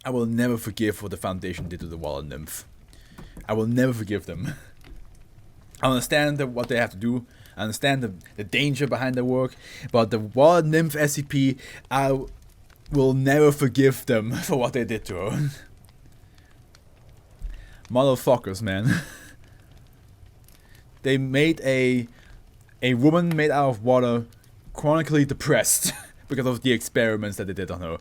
I will never forgive what the Foundation did to the Waller Nymph. I will never forgive them. I understand what they have to do. I understand the danger behind their work. But the Waller Nymph SCP, I will never forgive them for what they did to her. Motherfuckers, man. They made a woman made out of water chronically depressed because of the experiments that they did on her.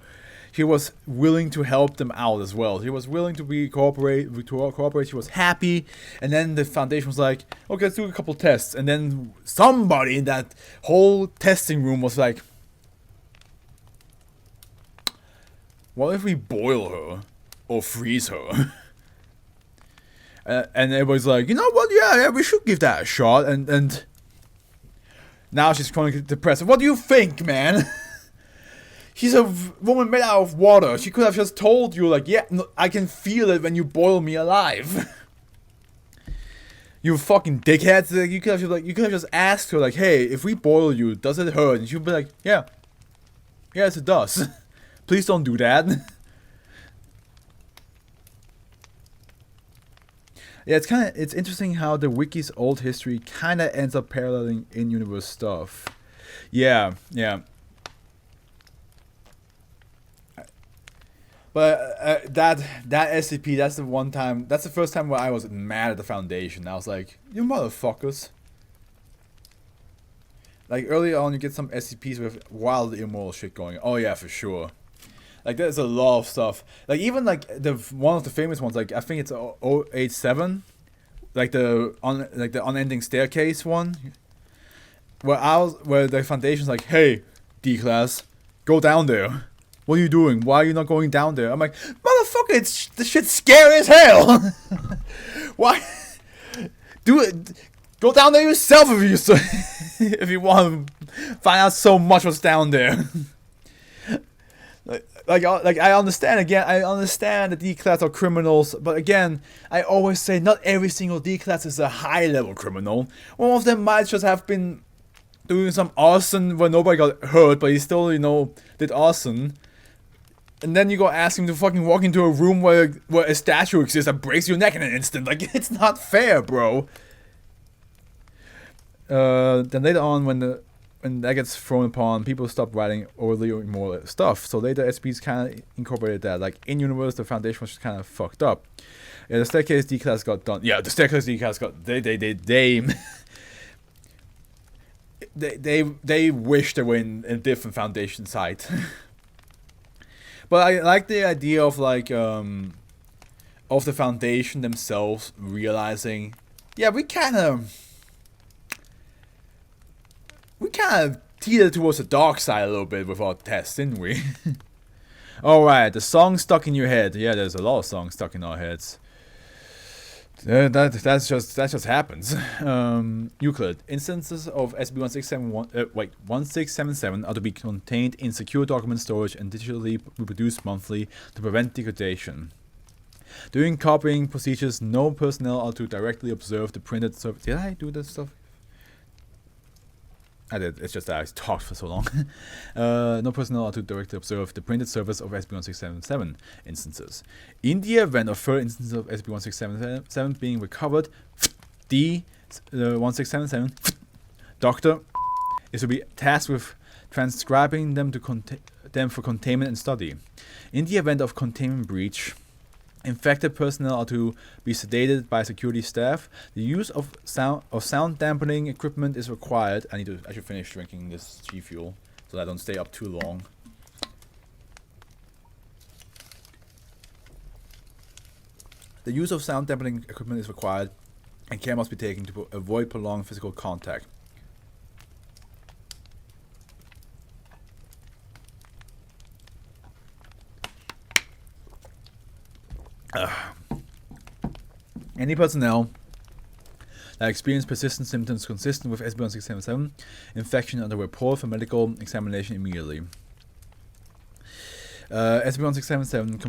She was willing to help them out as well. She was willing to cooperate. She was happy, and then the Foundation was like, "Okay, let's do a couple tests." And then somebody in that whole testing room was like, "What if we boil her or freeze her?" And everybody's like, "You know what? Yeah, we should give that a shot." And now she's chronically depressed. What do you think, man? She's a woman made out of water. She could have just told you, like, yeah, no, I can feel it when you boil me alive. You fucking dickheads. Like, you could have just asked her, like, hey, if we boil you, does it hurt? And she'd be like, yeah. Yes, it does. Please don't do that. Yeah, it's interesting how the wiki's old history kinda ends up paralleling in-universe stuff. Yeah. But that SCP, that's the first time where I was mad at the Foundation. I was like, you motherfuckers. Like, early on you get some SCPs with wild immoral shit going. Oh yeah, for sure. Like, there's a lot of stuff. Like, even like one of the famous ones, like I think it's 087, like the unending staircase one, where the Foundation's like, hey, D-class, go down there. What are you doing? Why are you not going down there? I'm like, motherfucker, this shit's scary as hell. Why? Do it. Go down there yourself if you want to find out so much what's down there. Like I understand the D-class are criminals, but again, I always say not every single D-class is a high-level criminal. One of them might just have been doing some arson where nobody got hurt, but he still, did arson. And then you go ask him to fucking walk into a room where a statue exists that breaks your neck in an instant. Like, it's not fair, bro. Then later on, when that gets thrown upon, people stop writing overly immoral stuff. So later SPs kind of incorporated that. Like, in universe, the Foundation was just kind of fucked up. Yeah, the Staircase D-class got done. Yeah, the Staircase D-class got... They wish they were in a different Foundation site. But I like the idea of, like, of the Foundation themselves realizing, yeah, we kind of teetered towards the dark side a little bit with our tests, didn't we? Alright, the song stuck in your head. Yeah, there's a lot of songs stuck in our heads. That just happens. Euclid. Instances of SB1677 are to be contained in secure document storage and digitally reproduced monthly to prevent degradation. During copying procedures, no personnel are to directly observe the printed surface. Did I do this stuff? I did. It's just that I talked for so long. No personnel are to directly observe the printed surface of SB1677 instances. In the event of further instances of SB1677 being recovered, D1677 Doctor is to be tasked with transcribing them for containment and study. In the event of containment breach, infected personnel are to be sedated by security staff. The use of sound dampening equipment is required. I should finish drinking this G Fuel so that I don't stay up too long. The use of sound dampening equipment is required, and care must be taken to avoid prolonged physical contact. Any personnel that experience persistent symptoms consistent with SB1677 infection are to report for medical examination immediately. SB1677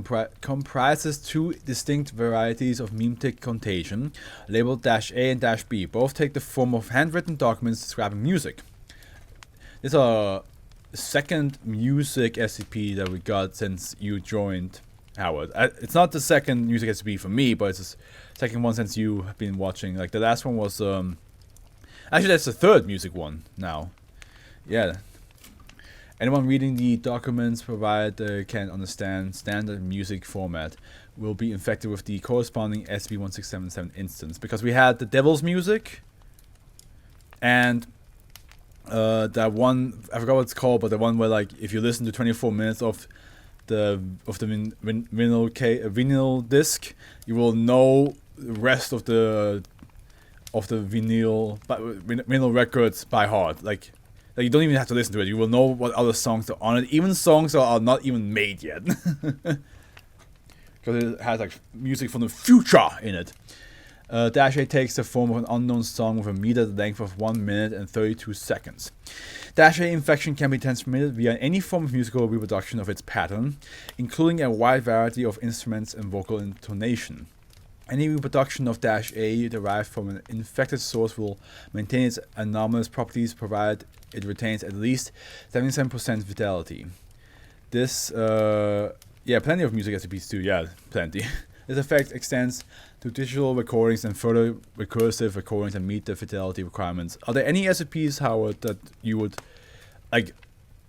comprises two distinct varieties of memetic contagion, labeled -A and -B. Both take the form of handwritten documents describing music. This is our second music SCP that we got since you joined, Howard. It's not the second music SCP for me, but it's the second one since you have been watching. Like, the last one was, actually, that's the third music one now. Yeah. Anyone reading the documents provided can understand standard music format will be infected with the corresponding SB1677 instance, because we had the Devil's Music and that one, I forgot what it's called, but the one where, like, if you listen to 24 minutes of the vinyl disc, you will know the rest of the vinyl records by heart. Like you don't even have to listen to it. You will know what other songs are on it, even songs that are not even made yet. Because it has like music from the future in it. Dash A takes the form of an unknown song with a meter length of 1 minute and 32 seconds. Dash A infection can be transmitted via any form of musical reproduction of its pattern, including a wide variety of instruments and vocal intonation. Any reproduction of Dash A derived from an infected source will maintain its anomalous properties provided it retains at least 77% fidelity. This, plenty of music SCPs too, yeah, plenty. This effect extends to digital recordings and further recursive recordings that meet the fidelity requirements. Are there any SCPs, Howard, that you would, like,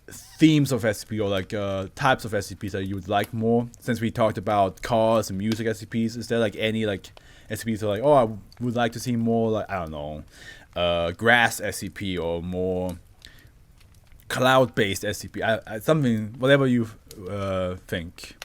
themes of SCP or like types of SCPs that you would like more? Since we talked about cars and music SCPs, is there like any like SCPs that are like, oh, I would like to see more, like, I don't know, grass SCP or more cloud-based SCP, something, whatever you think.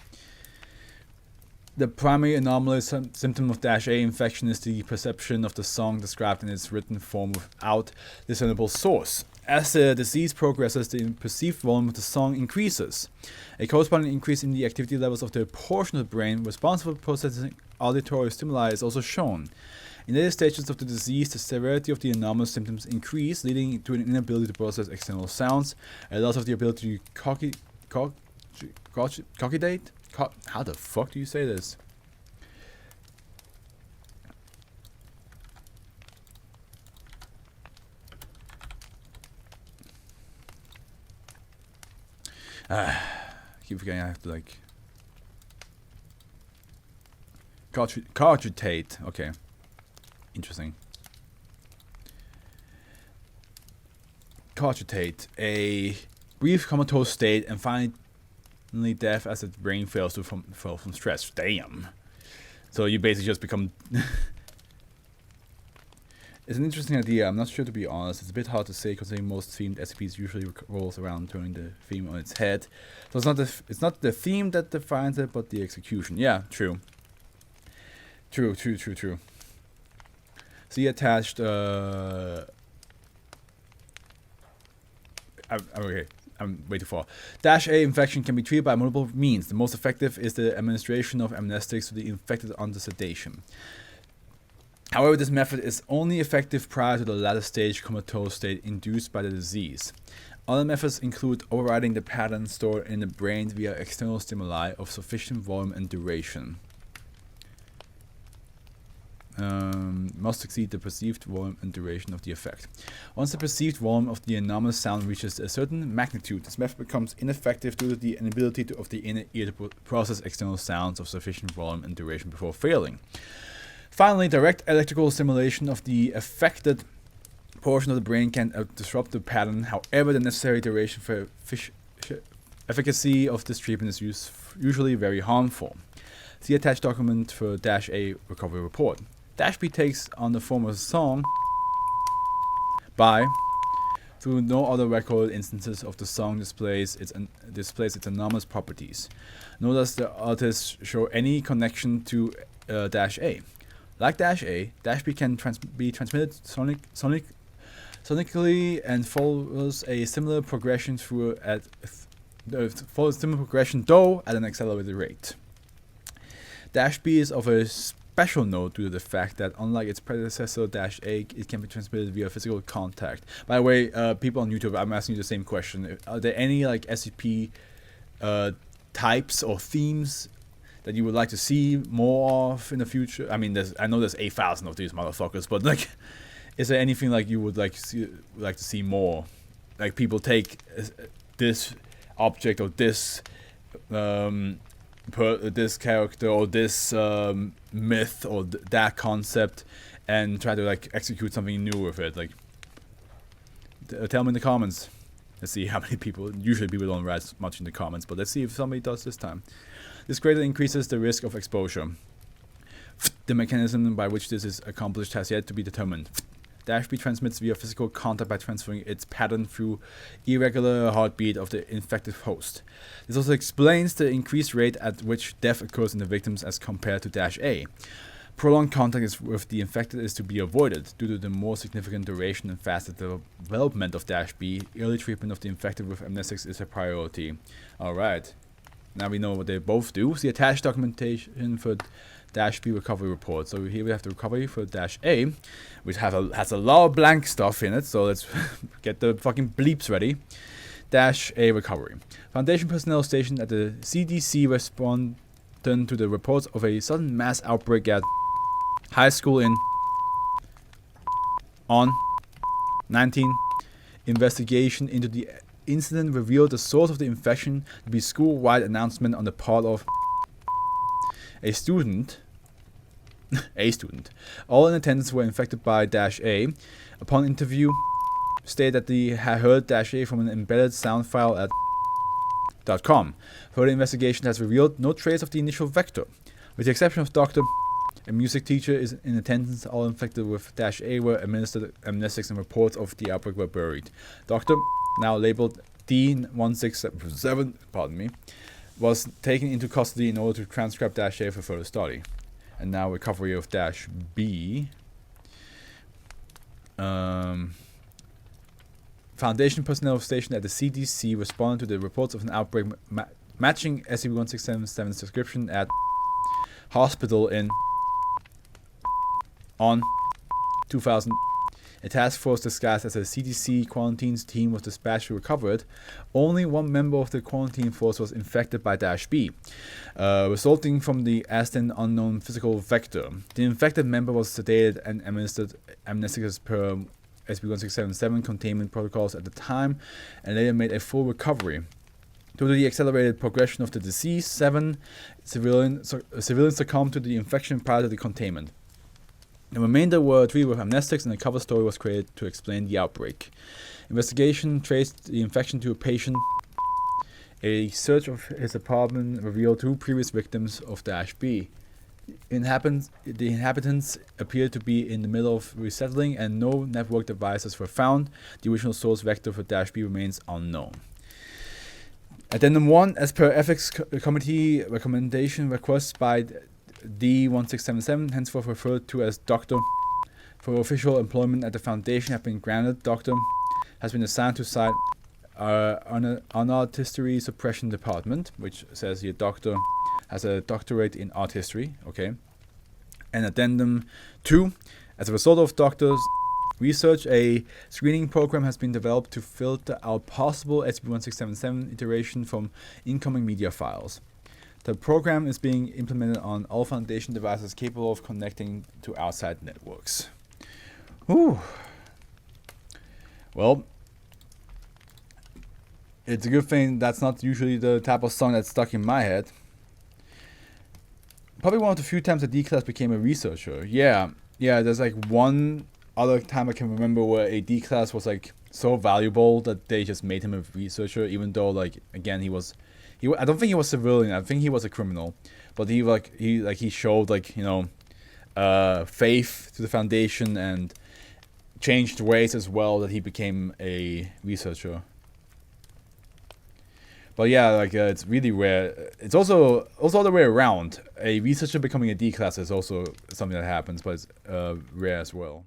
The primary anomalous symptom of Dash A infection is the perception of the song described in its written form without discernible source. As the disease progresses, the perceived volume of the song increases. A corresponding increase in the activity levels of the portion of the brain responsible for processing auditory stimuli is also shown. In later stages of the disease, the severity of the anomalous symptoms increase, leading to an inability to process external sounds, a loss of the ability to cogitate. How the fuck do you say this? I keep forgetting I have to like cogitate. Okay, interesting. Cogitate, a brief comatose state, and finally death as its brain fails to fall from stress. Damn. So you basically just become. It's an interesting idea. I'm not sure, to be honest. It's a bit hard to say considering most themed SCPs usually revolves around turning the theme on its head. So it's not the theme that defines it, but the execution. Yeah, true. True. See attached. Okay. I'm way too far. Dash A infection can be treated by multiple means. The most effective is the administration of amnestics to the infected under sedation. However, this method is only effective prior to the latter stage comatose state induced by the disease. Other methods include overriding the pattern stored in the brain via external stimuli of sufficient volume and duration. Must exceed the perceived volume and duration of the effect. Once the perceived volume of the anomalous sound reaches a certain magnitude, this method becomes ineffective due to the inability of the inner ear to process external sounds of sufficient volume and duration before failing. Finally, direct electrical stimulation of the affected portion of the brain can disrupt the pattern. However, the necessary duration for efficacy of this treatment is usually very harmful. See attached document for Dash A recovery report. Dash B takes on the form of a song by, through no other recorded instances of the song displays its anomalous properties. Nor does the artist show any connection to Dash A. Like Dash A, Dash B can be transmitted sonically and follows a similar progression though at an accelerated rate. Dash B is of a special note due to the fact that, unlike its predecessor Dash A, it can be transmitted via physical contact. By the way, people on YouTube, I'm asking you the same question. Are there any like SCP types or themes that you would like to see more of in the future? I mean, I know there's 8,000 of these motherfuckers, but like, is there anything like you would like to see more? Like people take this object or this put this character or this myth or that concept and try to like execute something new with it. Like, tell me in the comments. Let's see how many people. Usually people don't write much in the comments, but let's see if somebody does this time. This greatly increases the risk of exposure. The mechanism by which this is accomplished has yet to be determined. -B transmits via physical contact by transferring its pattern through irregular heartbeat of the infected host. This also explains the increased rate at which death occurs in the victims as compared to -A. Prolonged contact with the infected is to be avoided. Due to the more significant duration and faster development of -B, early treatment of the infected with amnestics is a priority. Alright, now we know what they both do. The attached documentation for -B recovery report. So here we have the recovery for -A, which has a lot of blank stuff in it, so let's get the fucking bleeps ready. -A recovery. Foundation personnel stationed at the CDC responded to the reports of a sudden mass outbreak at high school on 19. Investigation into the incident revealed the source of the infection to be school-wide announcement on the part of a student. All in attendance were infected by -A. Upon interview, stated that they had heard -A from an embedded sound file at .com. Further investigation has revealed no trace of the initial vector. With the exception of Dr. A music teacher is in attendance. All infected with -A were administered amnestics and reports of the outbreak were buried. Dr. now labeled D1677, pardon me, was taken into custody in order to transcribe -A for further study. And now recovery of -B. Foundation personnel stationed at the CDC responded to the reports of an outbreak matching SCP-1677's description at hospital on 2000. A task force disguised as a CDC quarantines team was dispatched to recover it. Only one member of the quarantine force was infected by -B, resulting from the as then unknown physical vector. The infected member was sedated and administered amnestics as per SCP-1677 containment protocols at the time, and later made a full recovery. Due to the accelerated progression of the disease, 7 civilians succumbed to the infection prior to the containment. The remainder were treated with amnestics, and a cover story was created to explain the outbreak. Investigation traced the infection to a patient. A search of his apartment revealed 2 previous victims of -B. The inhabitants appeared to be in the middle of resettling, and no network devices were found. The original source vector for -B remains unknown. Addendum 1, as per Ethics Committee recommendation, requests by D1677, henceforth referred to as Dr. for official employment at the Foundation, have been granted. Dr. has been assigned to site on art history suppression department, which says here Dr. has a doctorate in art history. Okay. And addendum 2, as a result of Dr.'s research, a screening program has been developed to filter out possible SCP-1677 iteration from incoming media files. The program is being implemented on all Foundation devices capable of connecting to outside networks. Whew. Well, it's a good thing that's not usually the type of song that's stuck in my head. Probably one of the few times a D-class became a researcher. Yeah, there's like one other time I can remember where a D-class was like so valuable that they just made him a researcher, even though like again I don't think he was civilian. I think he was a criminal, but he showed like, you know, faith to the Foundation and changed ways as well that he became a researcher. But yeah, like it's really rare. It's also the way around. A researcher becoming a D-class is also something that happens, but it's rare as well.